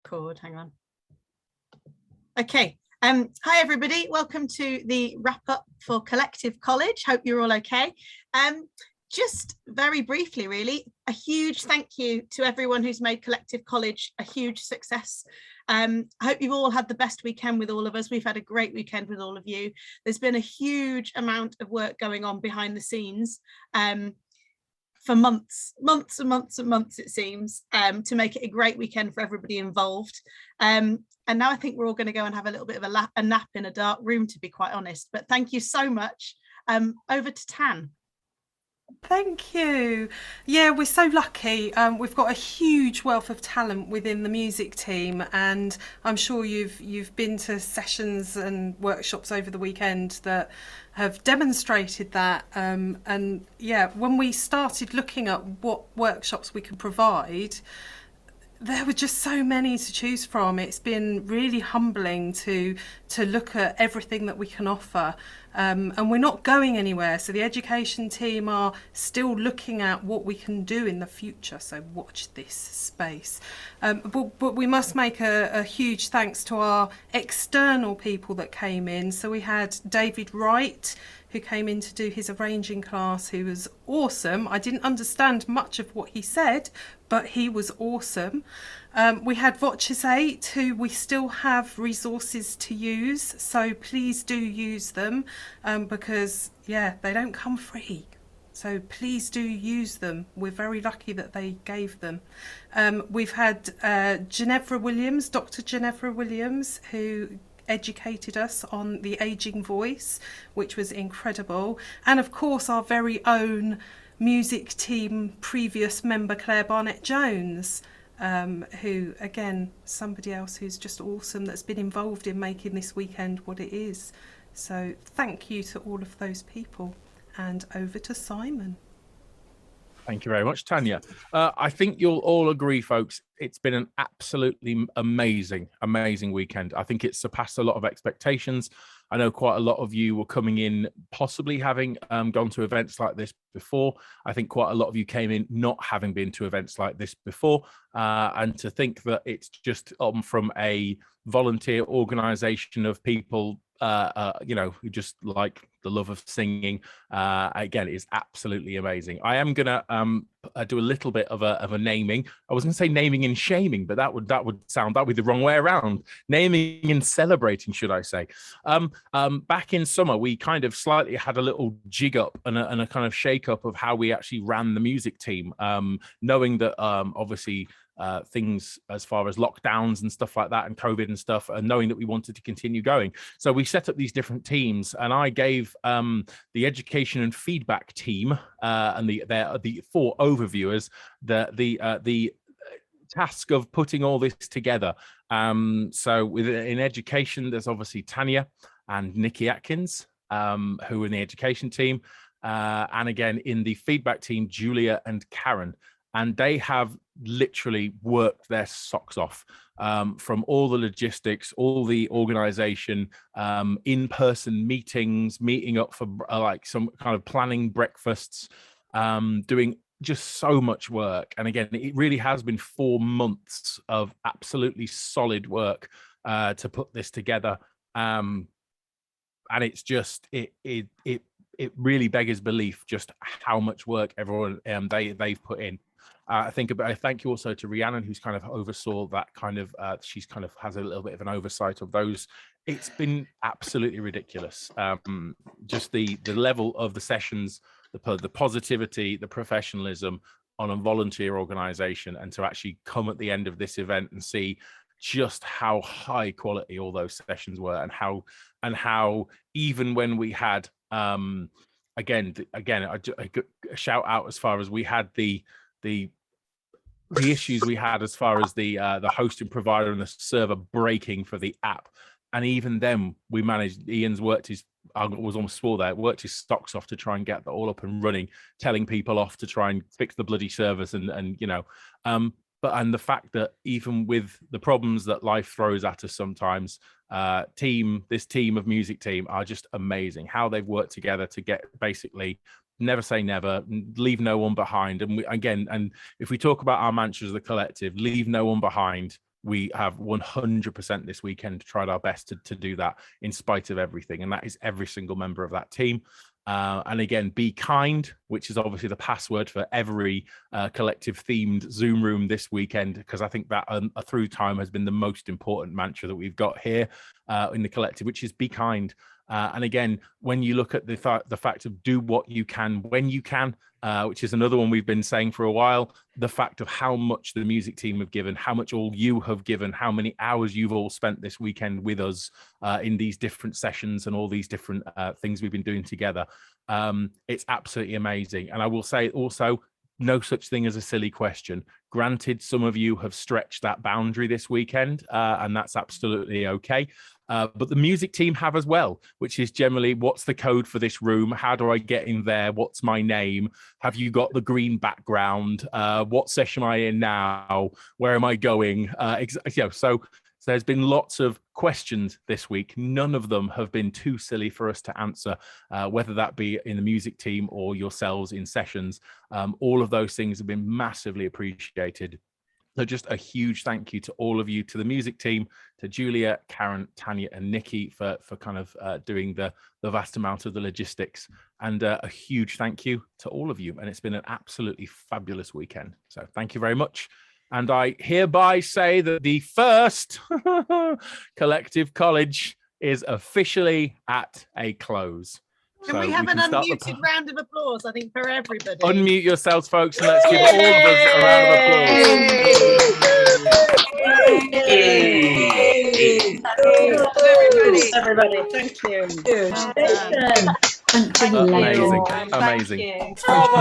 record. Hang on. Okay. Hi everybody. Welcome to the wrap up for Collective College. Hope you're all okay. Just very briefly, really, a huge thank you to everyone who's made Collective College a huge success. I hope you've all had the best weekend with all of us. We've had a great weekend with all of you. There's been a huge amount of work going on behind the scenes for months and months, it seems, to make it a great weekend for everybody involved. And now I think we're all going to go and have a little bit of a nap in a dark room, to be quite honest. But thank you so much. Over to Tan. Thank you. Yeah, we're so lucky. We've got a huge wealth of talent within the music team, and I'm sure you've been to sessions and workshops over the weekend that have demonstrated that. And yeah, when we started looking at what workshops we could provide, there were just so many to choose from. It's been really humbling to look at everything that we can offer, and we're not going anywhere. So the education team are still looking at what we can do in the future. So watch this space. But we must make a huge thanks to our external people that came in. So we had David Wright, who came in to do his arranging class, who was awesome. I didn't understand much of what he said, but he was awesome. We had Voces 8, who we still have resources to use, so please do use them, because, yeah, they don't come free. So please do use them. We're very lucky that they gave them. We've had Ginevra Williams, Dr. Ginevra Williams, who educated us on the ageing voice, which was incredible. And of course, our very own music team previous member, Claire Barnett-Jones, who, again, somebody else who's just awesome, that's been involved in making this weekend what it is. So thank you to all of those people. And over to Simon. Thank you very much, Tanya. I think you'll all agree, folks, it's been an absolutely amazing weekend. I think it's surpassed a lot of expectations. I know quite a lot of you were coming in possibly having gone to events like this before. I think quite a lot of you came in not having been to events like this before. And to think that it's just from a volunteer organisation of people who just like the love of singing, again, is absolutely amazing. I am gonna do a little bit of a naming. I was gonna say naming and shaming, but that would be the wrong way around. Naming and celebrating, should I say? Back in summer, we kind of slightly had a little jig up and a kind of shake up of how we actually ran the music team, knowing that obviously things as far as lockdowns and stuff like that and COVID and stuff, and knowing that we wanted to continue going. So we set up these different teams, and I gave the education and feedback team and the 4 overviewers the task of putting all this together. So in education, there's obviously Tanya and Nikki Atkins, who are in the education team, and again in the feedback team, Julia and Karen. And they have literally worked their socks off, from all the logistics, all the organization, in-person meetings, meeting up for like some kind of planning breakfasts, doing just so much work. And again, it really has been 4 months of absolutely solid work to put this together. And it's just, it really beggars belief just how much work everyone they've put in. I thank you also to Rhiannon, who's kind of oversaw that kind of, she's kind of has a little bit of an oversight of those. It's been absolutely ridiculous. Just the level of the sessions, the positivity, the professionalism on a volunteer organization, and to actually come at the end of this event and see just how high quality all those sessions were, and how even when we had, again, a shout out as far as we had the issues we had as far as the hosting provider and the server breaking for the app, and even then we managed. Ian's worked his socks off to try and get that all up and running, telling people off to try and fix the bloody servers, and but the fact that even with the problems that life throws at us sometimes, this team of music team are just amazing. How they've worked together to get basically never say never, leave no one behind. And if we talk about our mantra as the collective, leave no one behind. we have 100% this weekend tried our best to do that in spite of everything. And that is every single member of that team. And again, be kind, which is obviously the password for every collective themed Zoom room this weekend, because I think that a through time has been the most important mantra that we've got here in the collective, which is be kind. And again, when you look at the fact of do what you can when you can, which is another one we've been saying for a while, the fact of how much the music team have given, how much all you have given, how many hours you've all spent this weekend with us in these different sessions and all these different things we've been doing together. It's absolutely amazing. And I will say also, no such thing as a silly question. Granted, some of you have stretched that boundary this weekend, and that's absolutely okay. But the music team have as well, which is generally, what's the code for this room? How do I get in there? What's my name? Have you got the green background? What session am I in now? Where am I going? So there's been lots of questions this week. None of them have been too silly for us to answer, whether that be in the music team or yourselves in sessions. All of those things have been massively appreciated. So just a huge thank you to all of you, to the music team, to Julia, Karen, Tanya, and Nikki for kind of doing the vast amount of the logistics. And a huge thank you to all of you. And it's been an absolutely fabulous weekend. So thank you very much. And I hereby say that the first Collective College is officially at a close. Can we have an unmuted round of applause, I think, for everybody? Unmute yourselves, folks, and let's give all of us a round of applause. Everybody, thank you. Amazing. Thank you. Amazing.